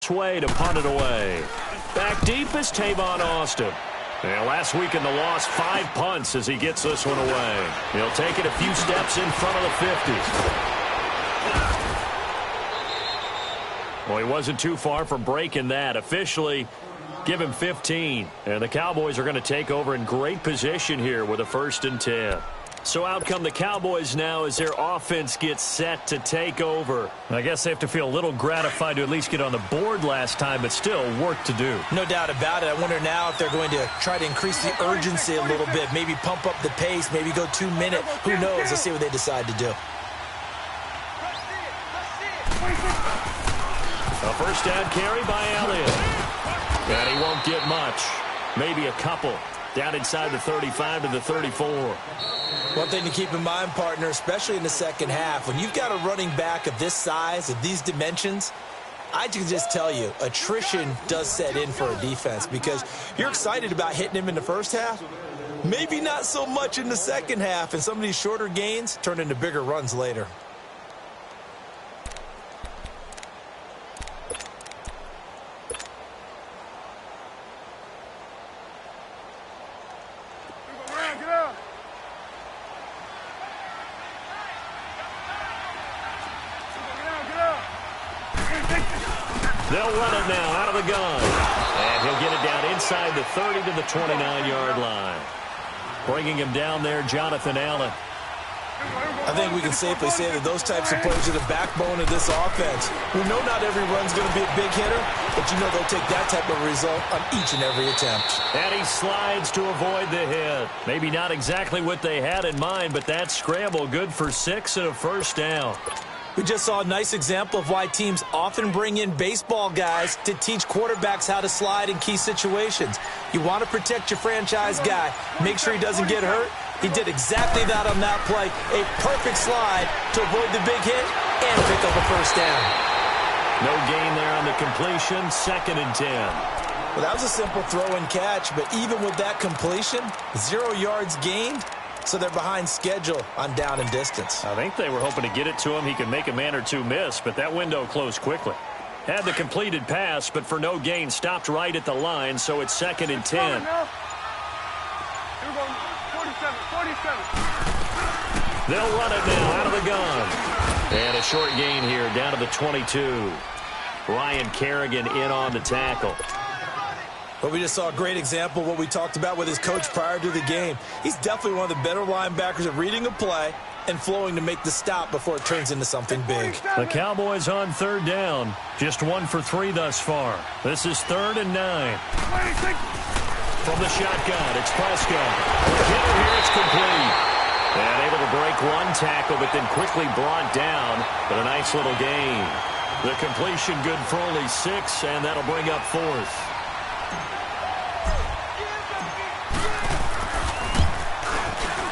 best way to punt it away. Back deep is Tavon Austin. And last week in the loss, 5 punts as he gets this one away. He'll take it a few steps in front of the 50. Well, he wasn't too far from breaking that. Officially, give him 15. And the Cowboys are going to take over in great position here with a 1st and 10. So out come the Cowboys now as their offense gets set to take over. I guess they have to feel a little gratified to at least get on the board last time, but still work to do. No doubt about it. I wonder now if they're going to try to increase the urgency a little bit, maybe pump up the pace, maybe go 2 minute. Who knows? Let's see what they decide to do. A 1st down carry by Elliott. And he won't get much. Maybe a couple. Down inside the 35 to the 34. One thing to keep in mind, partner, especially in the second half, when you've got a running back of this size, of these dimensions, I can just tell you, attrition does set in for a defense because you're excited about hitting him in the first half. Maybe not so much in the second half, and some of these shorter gains turn into bigger runs later. They'll run it now out of the gun. And he'll get it down inside the 30 to the 29-yard line. Bringing him down there, Jonathan Allen. I think we can safely say that those types of plays are the backbone of this offense. We know not every run's going to be a big hitter, but you know they'll take that type of result on each and every attempt. And he slides to avoid the hit. Maybe not exactly what they had in mind, but that scramble good for 6 and a 1st down. We just saw a nice example of why teams often bring in baseball guys to teach quarterbacks how to slide in key situations. You want to protect your franchise guy. Make sure he doesn't get hurt. He did exactly that on that play. A perfect slide to avoid the big hit and pick up a 1st down. No gain there on the completion. 2nd and 10. Well, that was a simple throw and catch, but even with that completion, 0 yards gained. So they're behind schedule on down and distance. I think they were hoping to get it to him. He could make a man or two miss, but that window closed quickly. Had the completed pass, but for no gain, stopped right at the line, so it's 2nd and 10. They'll run it now out of the gun. And a short gain here down to the 22. Ryan Kerrigan in on the tackle. But we just saw a great example of what we talked about with his coach prior to the game. He's definitely one of the better linebackers at reading a play and flowing to make the stop before it turns into something big. The Cowboys on 3rd down. Just 1 for 3 thus far. This is 3rd and 9. From the shotgun, it's Prescott. Hitter here, it's complete. And able to break 1 tackle, but then quickly brought down. But a nice little gain. The completion good for only 6, and that'll bring up 4th.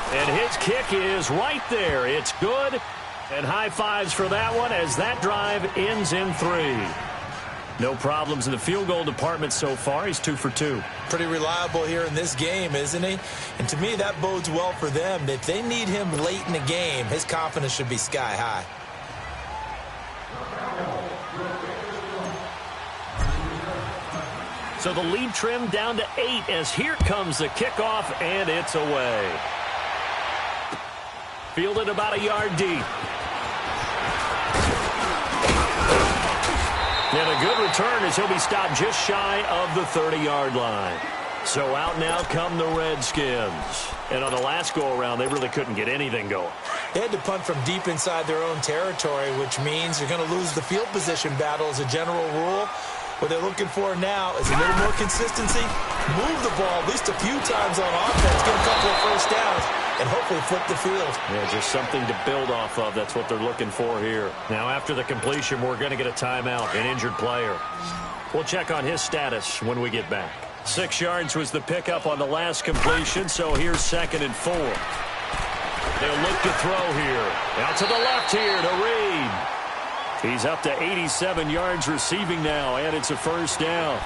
And his kick is right there. It's good. And high fives for that one as that drive ends in 3. No problems in the field goal department so far. He's 2 for 2. Pretty reliable here in this game, isn't he? And to me, that bodes well for them. If they need him late in the game, his confidence should be sky high. So the lead trimmed down to 8 as here comes the kickoff, and it's away. Fielded about a yard deep. And a good return as he'll be stopped just shy of the 30-yard line. So out now come the Redskins. And on the last go-around, they really couldn't get anything going. They had to punt from deep inside their own territory, which means you're going to lose the field position battle as a general rule. What they're looking for now is a little more consistency, move the ball at least a few times on offense, get a couple of 1st downs, and hopefully flip the field. Yeah, just something to build off of. That's what they're looking for here. Now, after the completion, we're going to get a timeout, an injured player. We'll check on his status when we get back. 6 yards was the pickup on the last completion, so here's 2nd and 4. They'll look to throw here. Out to the left here to Reed. He's up to 87 yards receiving now, and it's a 1st down.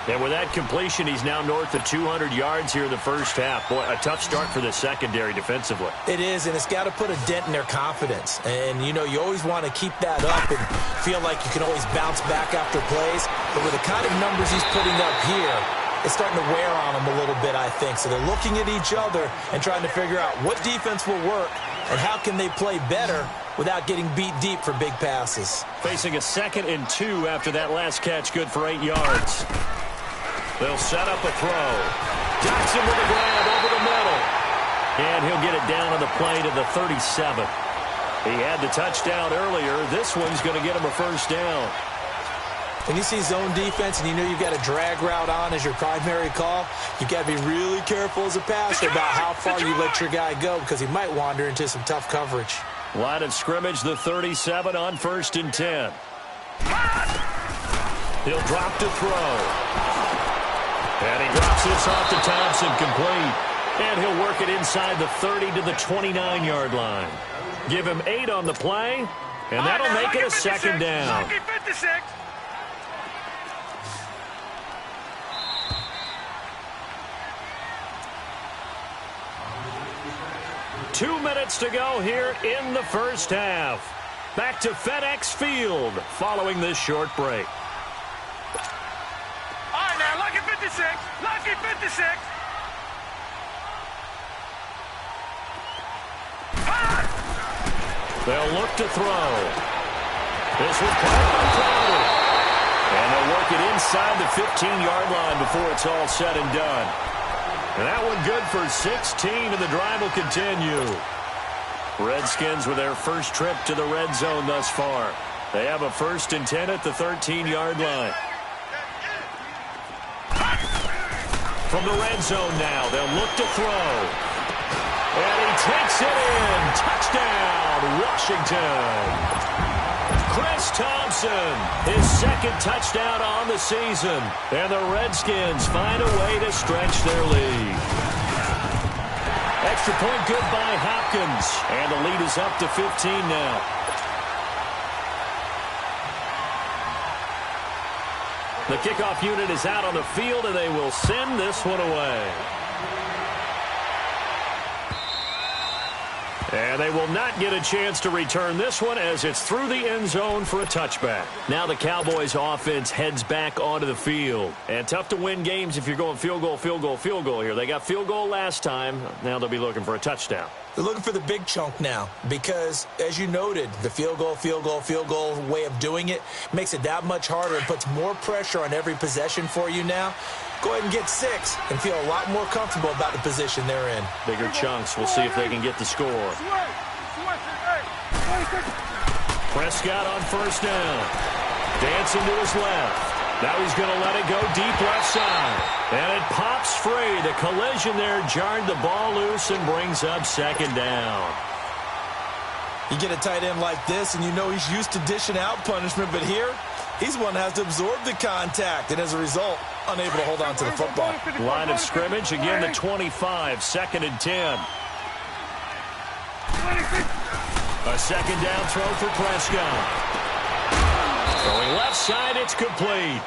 And with that completion, he's now north of 200 yards here in the first half. Boy, a tough start for the secondary defensively. It is, and it's got to put a dent in their confidence. And, you know, you always want to keep that up and feel like you can always bounce back after plays. But with the kind of numbers he's putting up here, it's starting to wear on them a little bit, I think. So they're looking at each other and trying to figure out what defense will work and how can they play better without getting beat deep for big passes. Facing a 2nd and 2 after that last catch, good for 8 yards. They'll set up a throw. Jackson with a grab over the middle. And he'll get it down on the play to the 37. He had the touchdown earlier. This one's going to get him a first down. When you see zone defense and you know you've got a drag route on as your primary call, you've got to be really careful as a passer about how far you let your guy go because he might wander into some tough coverage. Line of scrimmage, the 37 on 1st and 10. He'll drop to throw. And he drops this off to Thompson, complete. And he'll work it inside the 30 to the 29-yard line. Give him 8 on the play, and that'll make it a 2nd down. 2 minutes to go here in the first half. Back to FedEx Field following this short break. All right, now, lucky 56. Lucky 56. They'll look to throw. This was caught by Crowder. And they'll work it inside the 15-yard line before it's all said and done. And that one good for 16, and the drive will continue. Redskins with their first trip to the red zone thus far. They have a 1st and 10 at the 13-yard line. From the red zone now, they'll look to throw. And he takes it in. Touchdown, Washington. Chris Thompson, his 2nd touchdown on the season. And the Redskins find a way to stretch their lead. Extra point good by Hopkins. And the lead is up to 15 now. The kickoff unit is out on the field, and they will send this one away. And they will not get a chance to return this one as it's through the end zone for a touchback. Now the Cowboys offense heads back onto the field. And tough to win games if you're going field goal, field goal, field goal here. They got field goal last time. Now they'll be looking for a touchdown. They're looking for the big chunk now because, as you noted, the field goal, field goal, field goal way of doing it makes it that much harder and puts more pressure on every possession for you now. Go ahead and get 6 and feel a lot more comfortable about the position they're in. Bigger chunks. We'll see if they can get the score. Prescott on 1st down. Dancing to his left. Now he's going to let it go deep left side. And it pops free. The collision there jarred the ball loose and brings up 2nd down. You get a tight end like this, and you know he's used to dishing out punishment, but here, he's one that has to absorb the contact, and as a result, unable to hold on to the football. Line of scrimmage, again the 25, 2nd and 10. A 2nd down throw for Prescott. Throwing left side, it's complete.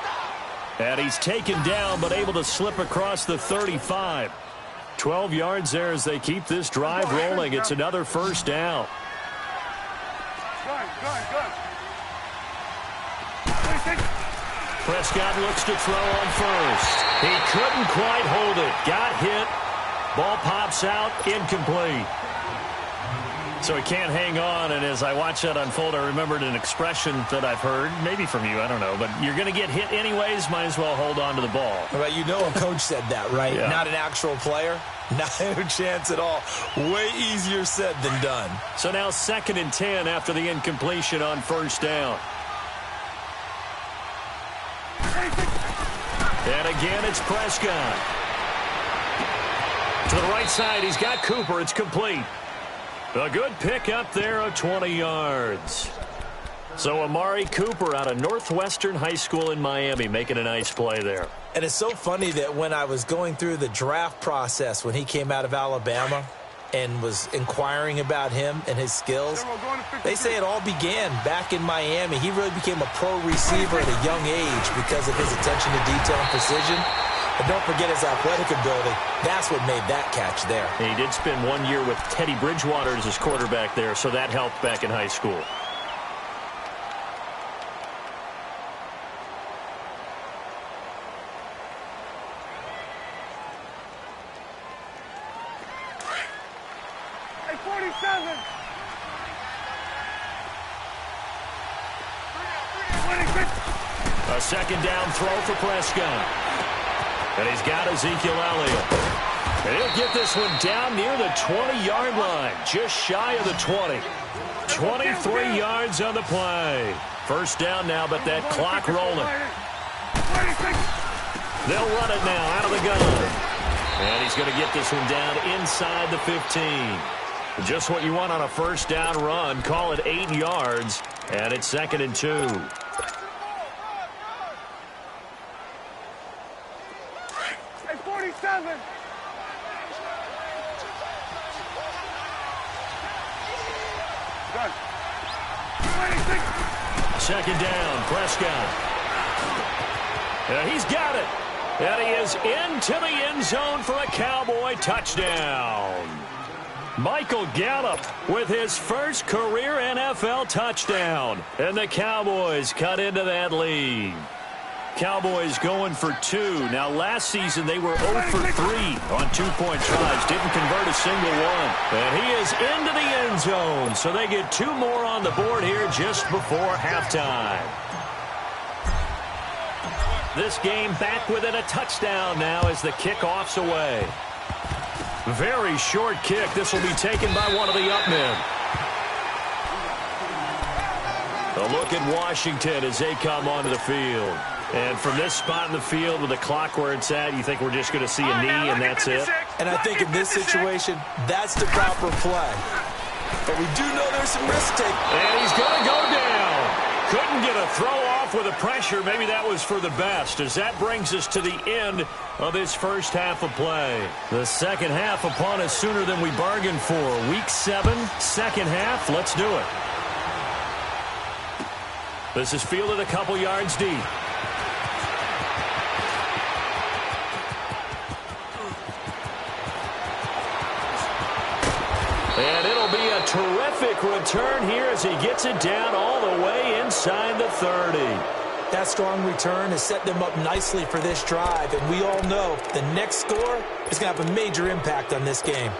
And he's taken down, but able to slip across the 35. 12 yards there as they keep this drive rolling. It's another 1st down. Prescott looks to throw on 1st. He couldn't quite hold it. Got hit. Ball pops out, incomplete. So he can't hang on, and as I watch that unfold, I remembered an expression that I've heard, maybe from you, I don't know, but you're going to get hit anyways, might as well hold on to the ball. Well, you know a coach said that, right? Yeah. Not an actual player. Not a chance at all. Way easier said than done. So now 2nd and 10 after the incompletion on 1st down. And again, it's Prescott. To the right side, he's got Cooper. It's complete. A good pick up there of 20 yards. So Amari Cooper out of Northwestern High School in Miami making a nice play there. And it's so funny that when I was going through the draft process when he came out of Alabama, and was inquiring about him and his skills. They say it all began back in Miami. He really became a pro receiver at a young age because of his attention to detail and precision. And don't forget his athletic ability. That's what made that catch there. He did spend 1 year with Teddy Bridgewater as his quarterback there, so that helped back in high school. A second down throw for Prescott. And he's got Ezekiel Elliott. And he'll get this one down near the 20-yard line, just shy of the 20. 23 yards on the play. First down now, but that clock rolling. They'll run it now out of the gun. And he's going to get this one down inside the 15. Just what you want on a first down run. Call it 8 yards, and it's 2nd and 2. Second down, Prescott. He's got it. And he is into the end zone for a Cowboy touchdown. Michael Gallup with his first career NFL touchdown. And the Cowboys cut into that lead. Cowboys going for 2. Now, last season, they were 0 for 3 on two-point tries. Didn't convert a single one. And he is into the end zone. So they get 2 more on the board here just before halftime. This game back within a touchdown now as the kickoff's away. Very short kick. This will be taken by one of the up men. A look at Washington as they come onto the field. And from this spot in the field with the clock where it's at, you think we're just going to see a knee and that's it? And I think in this situation, that's the proper play. But we do know there's some risk taken. And he's going to go down. Couldn't get a throw off with the pressure. Maybe that was for the best, as that brings us to the end of this first half of play. The second half upon us sooner than we bargained for. Week 7, second half. Let's do it. This is fielded a couple yards deep. And it'll be a terrific return here as he gets it down all the way inside the 30. That strong return has set them up nicely for this drive, and we all know the next score is going to have a major impact on this game.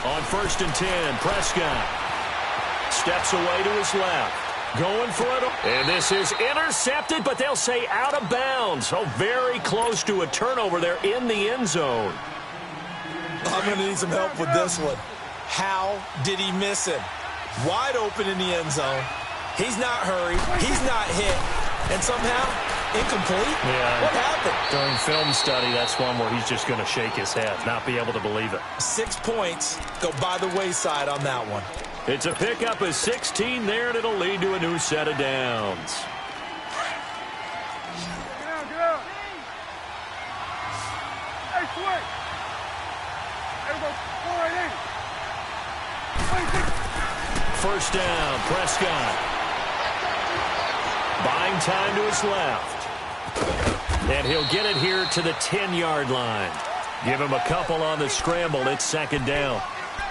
On 1st and 10, Prescott steps away to his left. Going for it. And this is intercepted, but they'll say out of bounds. So very close to a turnover there in the end zone. I'm going to need some help with this one. How did he miss him? Wide open in the end zone. He's not hurried. He's not hit. And somehow, incomplete? Yeah. What happened? During film study, that's one where he's just going to shake his head, not be able to believe it. 6 points go by the wayside on that one. It's a pickup of 16 there, and it'll lead to a new set of downs. Get out. Hey, swing. First down, Prescott. Buying time to his left. And he'll get it here to the 10-yard line. Give him a couple on the scramble. It's 2nd down.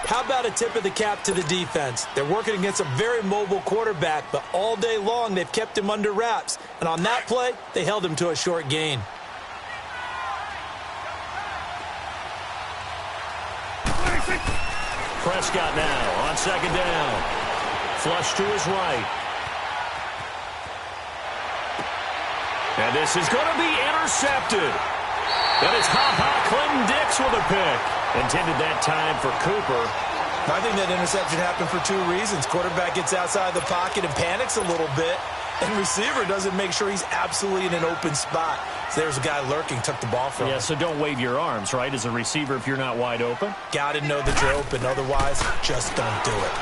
How about a tip of the cap to the defense? They're working against a very mobile quarterback, but all day long they've kept him under wraps. And on that play, they held him to a short gain. Prescott now on 2nd down. Flush to his right. And this is going to be intercepted. And it's Clinton Dix with a pick. Intended that time for Cooper. I think that interception happened for 2 reasons. Quarterback gets outside the pocket and panics a little bit. And receiver doesn't make sure he's absolutely in an open spot. So there's a guy lurking, took the ball from him. Yeah, so don't wave your arms, right, as a receiver if you're not wide open. Got to know that you're open. Otherwise, just don't do it.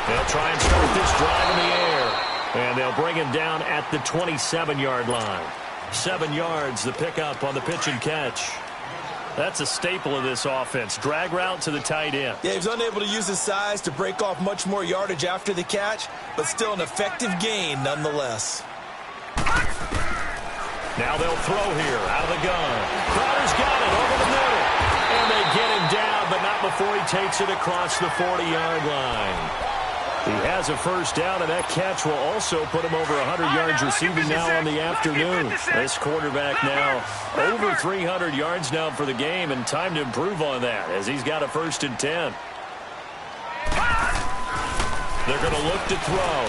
They'll try and start this drive in the air. And they'll bring him down at the 27-yard line. 7 yards, the pickup on the pitch and catch. That's a staple of this offense. Drag route to the tight end. Yeah, he was unable to use his size to break off much more yardage after the catch, but still an effective gain nonetheless. Now they'll throw here out of the gun. Crowder's got it over the middle. And they get him down, but not before he takes it across the 40-yard line. He has a first down, and that catch will also put him over 100 yards receiving now on the afternoon. This quarterback now over 300 yards now for the game, and time to improve on that as he's got a 1st and 10. They're going to look to throw.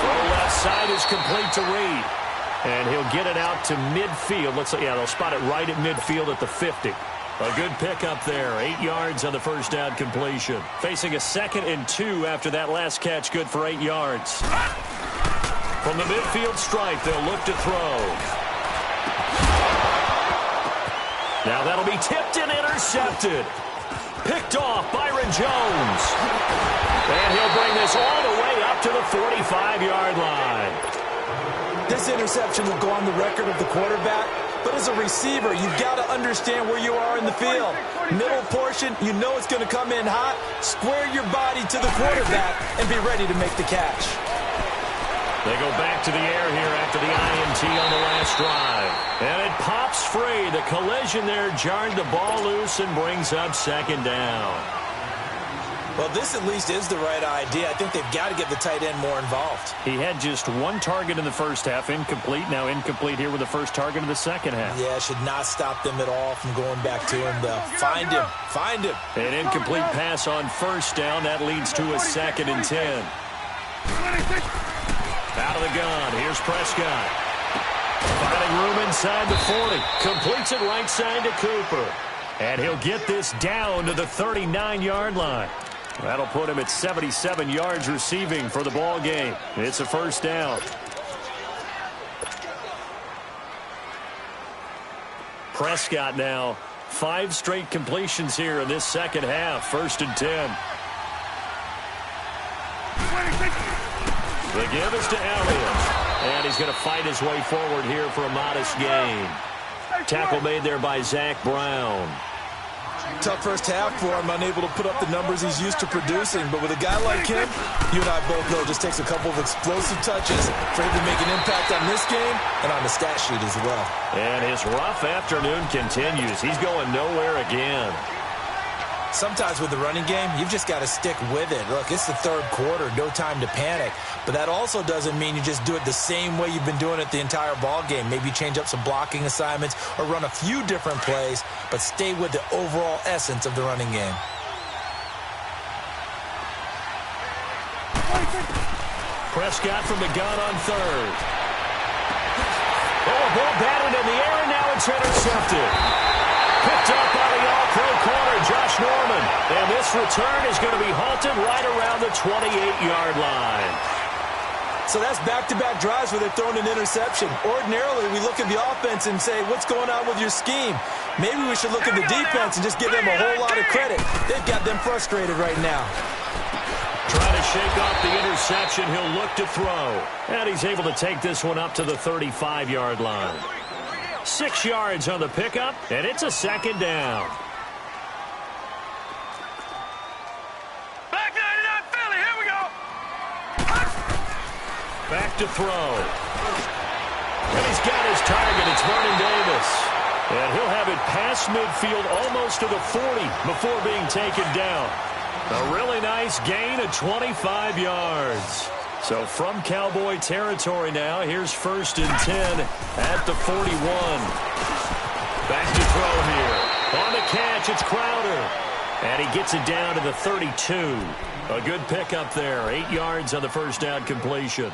Throw left side is complete to Reed. And he'll get it out to midfield. They'll spot it right at midfield at the 50. A good pickup there. 8 yards on the first down completion. Facing a 2nd and 2 after that last catch. Good for 8 yards. From the midfield stripe, they'll look to throw. Now that'll be tipped and intercepted. Picked off Byron Jones. And he'll bring this all the way up to the 45-yard line. This interception will go on the record of the quarterback. But as a receiver, you've got to understand where you are in the field. Middle portion, you know it's going to come in hot. Square your body to the quarterback and be ready to make the catch. They go back to the air here after the INT on the last drive. And it pops free. The collision there jarred the ball loose and brings up 2nd down. Well, this at least is the right idea. I think they've got to get the tight end more involved. He had just 1 target in the first half, incomplete. Now incomplete here with the first target in the second half. Yeah, should not stop them at all from going back to him, though. Find him. Find him. An incomplete pass on first down. That leads to a 2nd and 10. Out of the gun. Here's Prescott. Finding room inside the 40. Completes it right side to Cooper. And he'll get this down to the 39-yard line. That'll put him at 77 yards receiving for the ball game. It's a first down. Prescott now 5 straight completions here in this second half. 1st and 10. The give is to Elliott. And he's going to fight his way forward here for a modest gain. Tackle made there by Zach Brown. Tough first half for him, unable to put up the numbers he's used to producing. But with a guy like him, you and I both know it just takes a couple of explosive touches for him to make an impact on this game and on the stat sheet as well. And his rough afternoon continues. He's going nowhere again. Sometimes with the running game, you've just got to stick with it. Look, it's the 3rd quarter, no time to panic. But that also doesn't mean you just do it the same way you've been doing it the entire ball game. Maybe change up some blocking assignments or run a few different plays, but stay with the overall essence of the running game. Prescott from the gun on 3rd. Oh, a ball batted in the air, and now it's intercepted. Picked up by the all-pro corner, Josh Norman. And this return is going to be halted right around the 28-yard line. So that's back-to-back drives where they're throwing an interception. Ordinarily, we look at the offense and say, what's going on with your scheme? Maybe we should look at the defense and just give them a whole lot of credit. They've got them frustrated right now. Trying to shake off the interception. He'll look to throw. And he's able to take this one up to the 35-yard line. 6 yards on the pickup, and it's a 2nd down. Back 99 Philly, here we go. Back to throw. And he's got his target. It's Vernon Davis. And he'll have it past midfield almost to the 40 before being taken down. A really nice gain of 25 yards. So from Cowboy territory now, here's 1st and 10 at the 41. Back to throw here. On the catch, it's Crowder. And he gets it down to the 32. A good pickup there. 8 yards on the first down completion.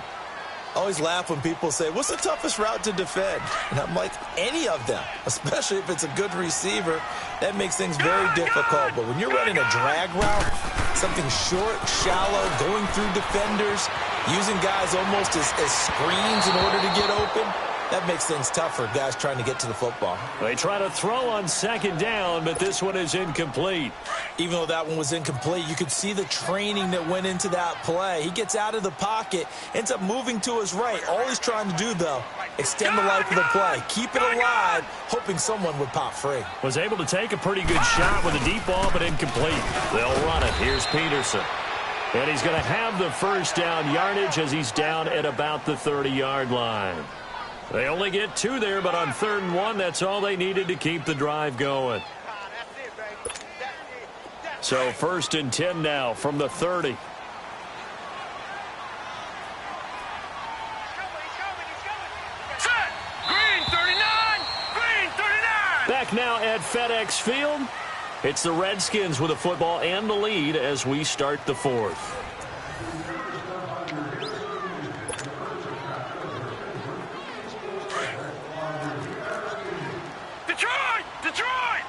I always laugh when people say, what's the toughest route to defend? And I'm like, any of them, especially if it's a good receiver. That makes things very difficult. But when you're running a drag route, something short, shallow, going through defenders, using guys almost as screens in order to get open. That makes things tough for guys trying to get to the football. They try to throw on second down, but this one is incomplete. Even though that one was incomplete, you could see the training that went into that play. He gets out of the pocket, ends up moving to his right. All he's trying to do, though, extend the life of the play, keep it alive, hoping someone would pop free. Was able to take a pretty good shot with a deep ball, but incomplete. They'll run it. Here's Peterson. And he's going to have the first down yardage as he's down at about the 30-yard line. They only get 2 there, but on 3rd and 1, that's all they needed to keep the drive going. So 1st and 10 now from the 30. Set. Green 39. Green 39. Back now at FedEx Field. It's the Redskins with the football and the lead as we start the 4th. Detroit!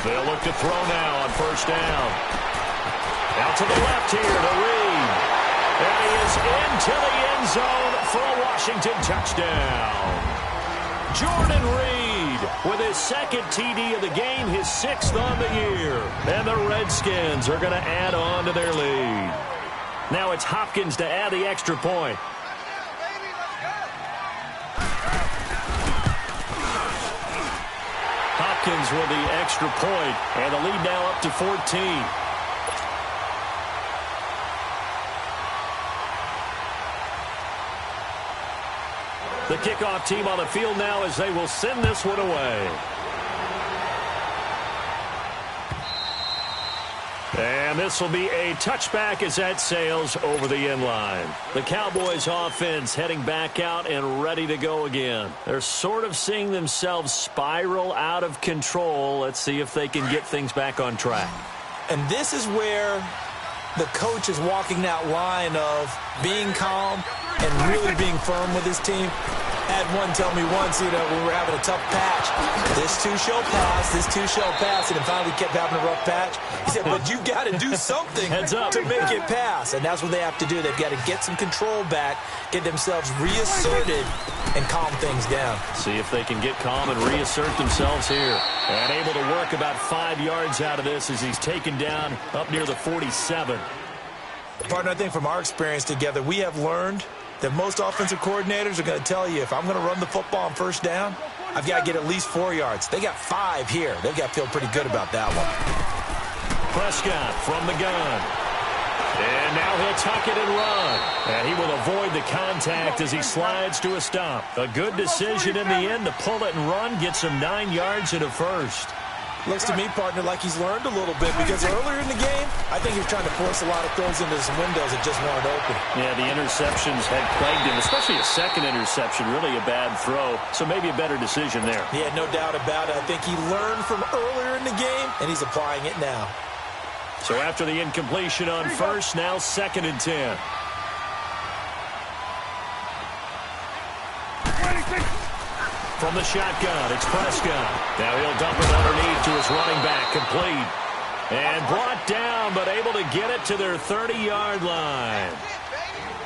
They'll look to throw now on 1st down. Out to the left here to Reed. And he is into the end zone for a Washington touchdown. Jordan Reed with his 2nd TD of the game, his 6th on the year. And the Redskins are going to add on to their lead. Now it's Hopkins to add the extra point. Hopkins with the extra point, and the lead now up to 14. The kickoff team on the field now as they will send this one away. And this will be a touchback as that sails over the end line. The Cowboys offense heading back out and ready to go again. They're sort of seeing themselves spiral out of control. Let's see if they can get things back on track. And this is where the coach is walking that line of being calm and really being firm with his team. Had one tell me once, we were having a tough patch. This too shall pass, this too shall pass, and it finally kept having a rough patch. He said, but you've got to do something to make it pass. And that's what they have to do. They've got to get some control back, get themselves reasserted, and calm things down. See if they can get calm and reassert themselves here. And able to work about 5 yards out of this as he's taken down up near the 47. Partner, I think from our experience together, we have learned that most offensive coordinators are going to tell you, if I'm going to run the football on 1st down, I've got to get at least 4 yards. They got 5 here. They've got to feel pretty good about that one. Prescott from the gun. And now he'll tuck it and run. And he will avoid the contact as he slides to a stop. A good decision in the end to pull it and run, gets him 9 yards and a first. Looks to me, partner, like he's learned a little bit because earlier in the game, I think he was trying to force a lot of throws into some windows that just weren't open. Yeah, the interceptions had plagued him, especially a 2nd interception, really a bad throw. So maybe a better decision there. Yeah, no doubt about it. I think he learned from earlier in the game, and he's applying it now. So after the incompletion on 1st, now 2nd and 10. From the shotgun, it's Prescott. Now he'll dump it underneath to his running back, complete. And brought down, but able to get it to their 30-yard line.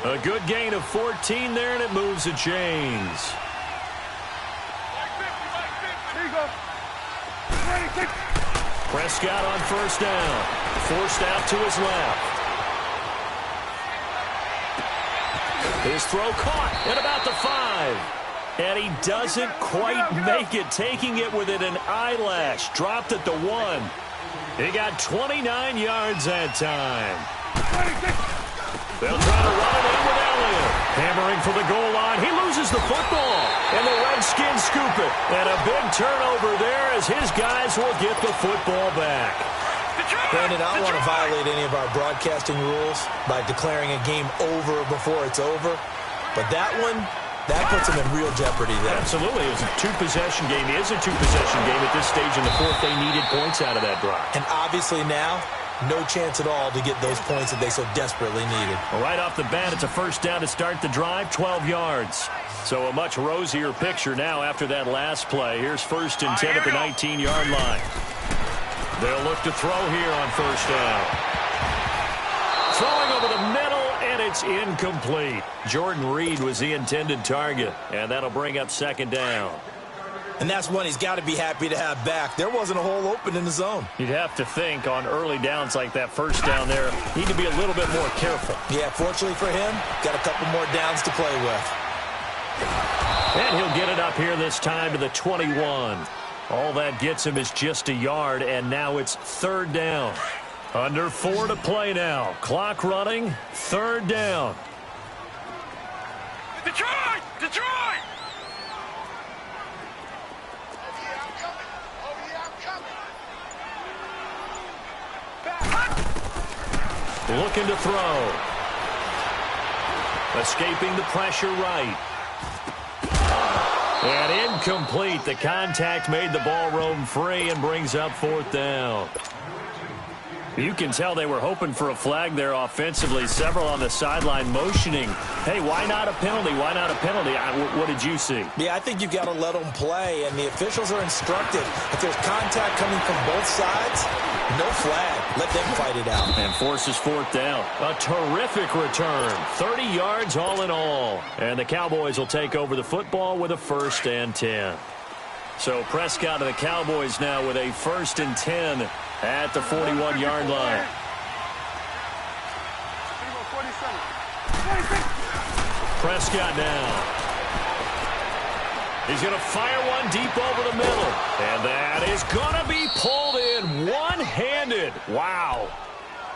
A good gain of 14 there, and it moves the chains. Prescott on 1st down. Forced out to his left. His throw caught at about the 5. And he doesn't quite make it, taking it within an eyelash. Dropped at the 1. He got 29 yards that time. They'll try to run it in with Elliott. Hammering for the goal line. He loses the football. And the Redskins scoop it. And a big turnover there as his guys will get the football back. Brandon, I don't want to violate any of our broadcasting rules by declaring a game over before it's over. But that one, that puts them in real jeopardy there. Absolutely. It was a 2-possession game. It is a 2-possession game at this stage in the 4th. They needed points out of that drive. And obviously now, no chance at all to get those points that they so desperately needed. Well, right off the bat, it's a 1st down to start the drive, 12 yards. So a much rosier picture now after that last play. Here's 1st and 10 at the 19-yard line. They'll look to throw here on first down. Throwing over the middle, and it's incomplete. Jordan Reed was the intended target, and that'll bring up second down. And that's one he's got to be happy to have back. There wasn't a hole open in the zone. You'd have to think on early downs like that first down there, need to be a little bit more careful. Yeah, fortunately for him, got a couple more downs to play with. And he'll get it up here this time to the 21. All that gets him is just a yard, and now it's third down. Under 4 to play now. Clock running, third down. Detroit! Detroit! Looking to throw. Escaping the pressure right. And incomplete. The contact made the ball roam free and brings up fourth down. You can tell they were hoping for a flag there offensively. Several on the sideline motioning. Hey, why not a penalty? Why not a penalty? What did you see? Yeah, I think you've got to let them play, and the officials are instructed. If there's contact coming from both sides, no flag. Let them fight it out. And forces fourth down. A terrific return. 30 yards all in all. And the Cowboys will take over the football with a 1st and 10. So Prescott and the Cowboys now with a 1st and 10 at the 41-yard line. Prescott now. He's going to fire one deep over the middle. And that is going to be pulled in one-handed. Wow.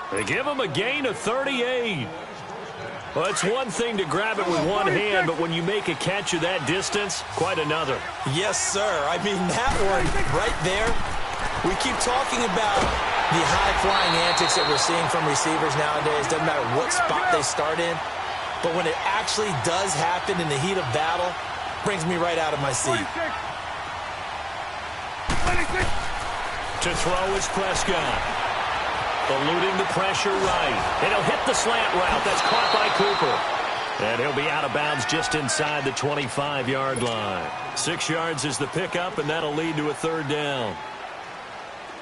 They give him a gain of 38. Well, it's one thing to grab it with one hand, but when you make a catch of that distance, quite another. Yes, sir. I mean, that one right there, we keep talking about the high-flying antics that we're seeing from receivers nowadays. Doesn't matter what spot they start in. But when it actually does happen in the heat of battle, brings me right out of my seat. To throw is Prescott. Eluding the pressure right. And he'll hit the slant route. That's caught by Cooper. And he'll be out of bounds just inside the 25-yard line. 6 yards is the pickup, and that'll lead to a third down.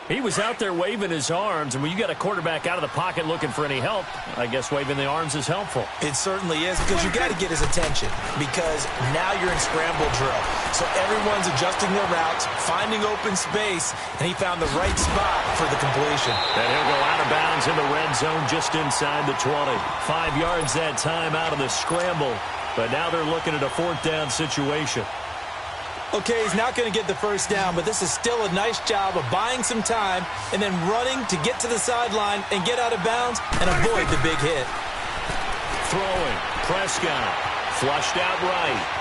He was out there waving his arms, and when you got a quarterback out of the pocket looking for any help, I guess waving the arms is helpful. It certainly is, because you got to get his attention, because now you're in scramble drill. So everyone's adjusting their routes, finding open space, and he found the right spot for the completion. And he'll go out of bounds in the red zone just inside the 20. 5 yards that time out of the scramble, but now they're looking at a fourth down situation. Okay, he's not going to get the first down, but this is still a nice job of buying some time and then running to get to the sideline and get out of bounds and avoid the big hit. Throwing. Prescott. Flushed out right.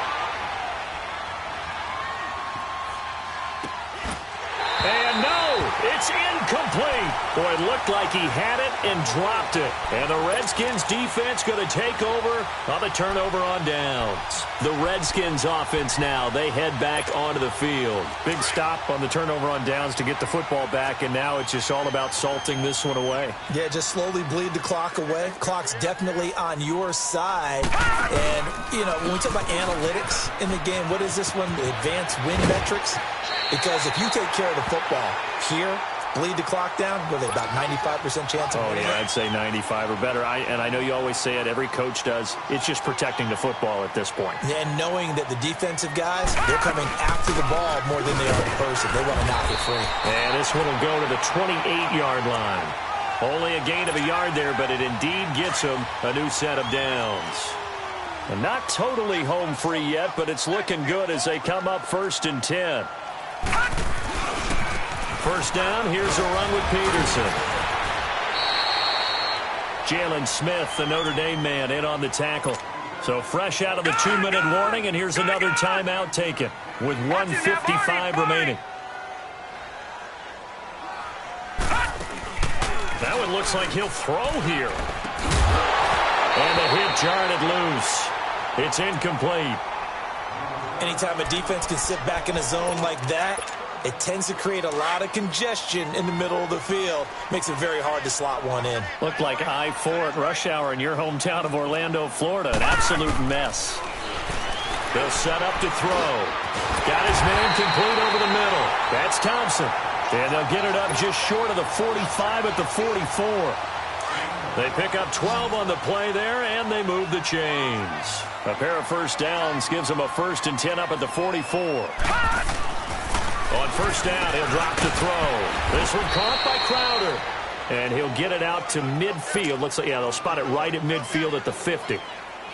And no, it's incomplete. Boy, it looked like he had it and dropped it. And the Redskins defense going to take over on the turnover on downs. The Redskins offense now, they head back onto the field. Big stop on the turnover on downs to get the football back, and now it's just all about salting this one away. Yeah, just slowly bleed the clock away. Clock's definitely on your side. And, you know, when we talk about analytics in the game, what is this one? Advanced win metrics? Because if you take care of the football here, bleed the clock down, what are they, about 95% chance of winning? Oh, yeah, I'd say 95 or better. And I know you always say it, every coach does. It's just protecting the football at this point. And knowing that the defensive guys, they're coming after the ball more than they are the person. They want to knock it free. And this one will go to the 28-yard line. Only a gain of a yard there, but it indeed gets them a new set of downs. And not totally home free yet, but it's looking good as they come up 1st and 10. First down, here's a run with Peterson. Jalen Smith, the Notre Dame man, in on the tackle. So fresh out of the 2-minute warning, and here's another timeout taken with 1:55 remaining. That one looks like he'll throw here. And the hit jarred it loose. It's incomplete. Anytime a defense can sit back in a zone like that, it tends to create a lot of congestion in the middle of the field. Makes it very hard to slot one in. Looked like I-4 at rush hour in your hometown of Orlando, Florida. An absolute mess. They'll set up to throw. Got his man complete over the middle. That's Thompson. And they'll get it up just short of the 45 at the 44. They pick up 12 on the play there, and they move the chains. A pair of first downs gives them a 1st and 10 up at the 44. On first down, he'll drop to throw. This one caught by Crowder. And he'll get it out to midfield. Looks like, yeah, they'll spot it right at midfield at the 50.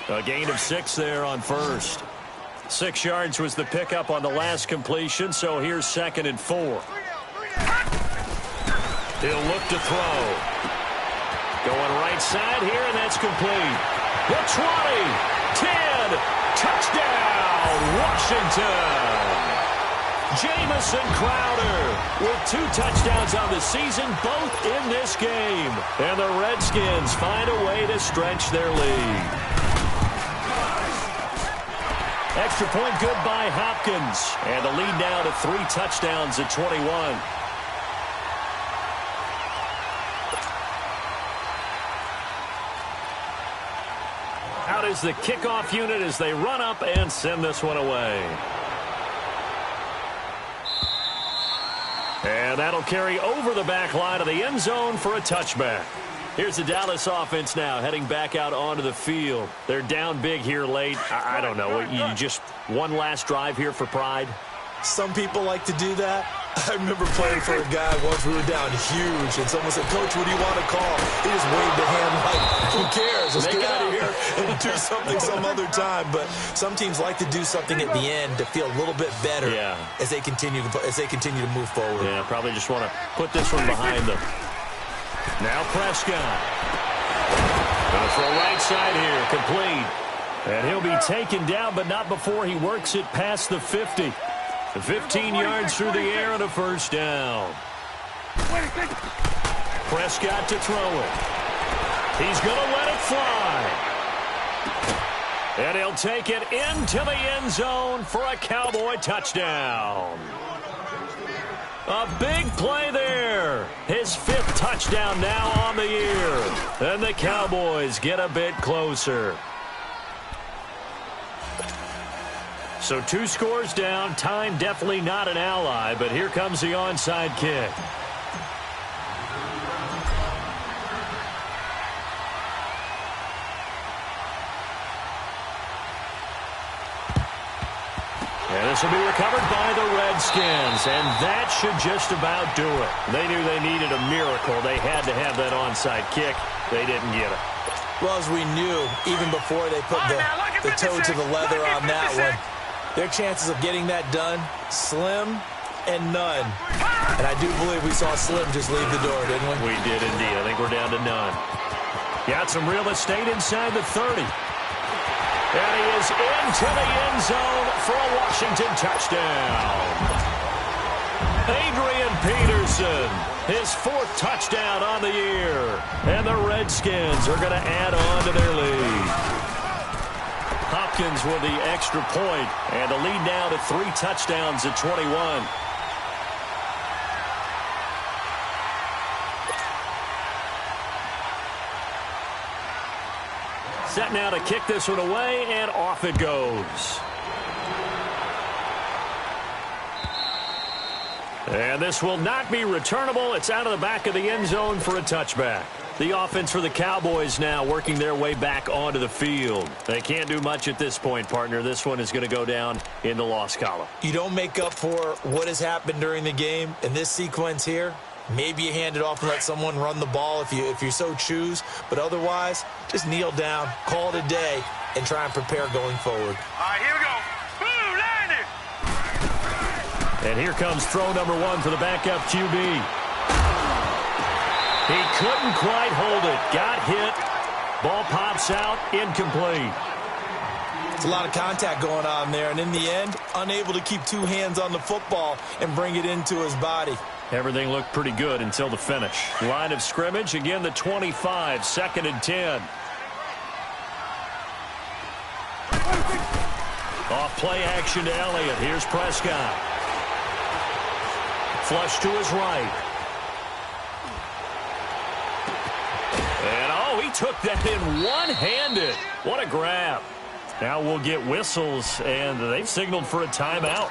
A gain of 6 there on first. 6 yards was the pickup on the last completion, so here's 2nd and 4. He'll look to throw. Going right side here, and that's complete. The 20, 10, touchdown, Washington. Jamison Crowder with 2 touchdowns on the season, both in this game. And the Redskins find a way to stretch their lead. Extra point good by Hopkins. And the lead now to 3 touchdowns at 21. Out is the kickoff unit as they run up and send this one away. And that'll carry over the back line of the end zone for a touchback. Here's the Dallas offense now heading back out onto the field. They're down big here late. I don't know. You just one last drive here for pride? Some people like to do that. I remember playing for a guy once. We were down huge, and someone said, "Coach, what do you want to call?" He just waved a hand like, "Who cares? Let's get out of here and do something some other time." But some teams like to do something at the end to feel a little bit better as they continue to move forward. Yeah, probably just want to put this one behind them. Now Prescott. Going to throw right side here, complete. And he'll be taken down, but not before he works it past the 50. 15 yards through the air and a first down. Prescott to throw it. He's going to let it fly. And he'll take it into the end zone for a Cowboy touchdown. A big play there. His 5th touchdown now on the year. And the Cowboys get a bit closer. So 2 scores down. Time definitely not an ally, but here comes the onside kick. And this will be recovered by the Redskins, and that should just about do it. They knew they needed a miracle. They had to have that onside kick. They didn't get it. Well, as we knew, even before they put the toe to the leather on that one, their chances of getting that done, slim and none. And I do believe we saw Slim just leave the door, didn't we? We did indeed. I think we're down to none. Got some real estate inside the 30. And he is into the end zone for a Washington touchdown. Adrian Peterson, his 4th touchdown on the year. And the Redskins are going to add on to their lead. Hopkins with the extra point, and the lead now to 3 touchdowns at 21. Set now to kick this one away, and off it goes. And this will not be returnable. It's out of the back of the end zone for a touchback. The offense for the Cowboys now working their way back onto the field. They can't do much at this point, partner. This one is going to go down in the loss column. You don't make up for what has happened during the game in this sequence here. Maybe you hand it off and let someone run the ball if you so choose. But otherwise, just kneel down, call it a day, and try and prepare going forward. All right, here we go. Blue line it. And here comes throw number 1 for the backup QB. He couldn't quite hold it. Got hit. Ball pops out. Incomplete. It's a lot of contact going on there, and in the end, unable to keep 2 hands on the football and bring it into his body. Everything looked pretty good until the finish. Line of scrimmage, again the 25, 2nd and 10. Off play action to Elliott. Here's Prescott. Flush to his right. And he took that in one-handed. What a grab. Now we'll get whistles, and they've signaled for a timeout.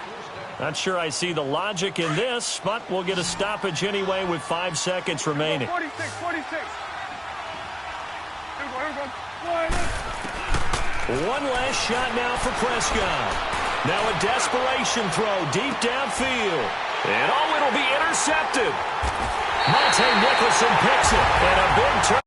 Not sure I see the logic in this, but we'll get a stoppage anyway with 5 seconds remaining. 46. One last shot now for Prescott. Now a desperation throw deep downfield. And it'll be intercepted. Monte Nicholson picks it. And a big turn.